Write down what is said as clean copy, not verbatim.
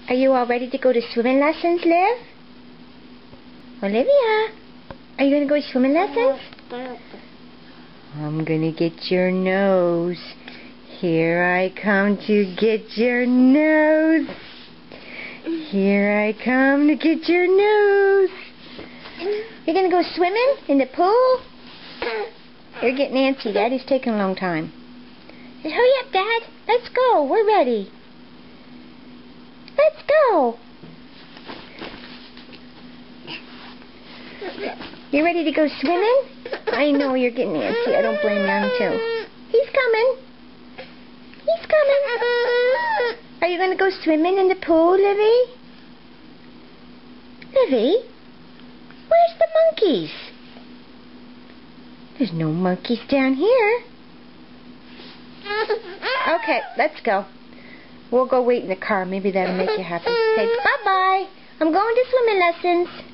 Are you all ready to go to swimming lessons, Liv? Olivia, are you going to go to swimming lessons? I'm going to get your nose. Here I come to get your nose. Here I come to get your nose. You're going to go swimming in the pool? You're getting antsy. Daddy's taking a long time. Hurry up, Dad. Let's go. We're ready. Let's go. You ready to go swimming? I know you're getting antsy. I don't blame you, too. He's coming. He's coming. Are you going to go swimming in the pool, Livy? Livy? Where's the monkeys? There's no monkeys down here. Okay, let's go. We'll go wait in the car. Maybe that'll make you happy. Say bye-bye. I'm going to swimming lessons.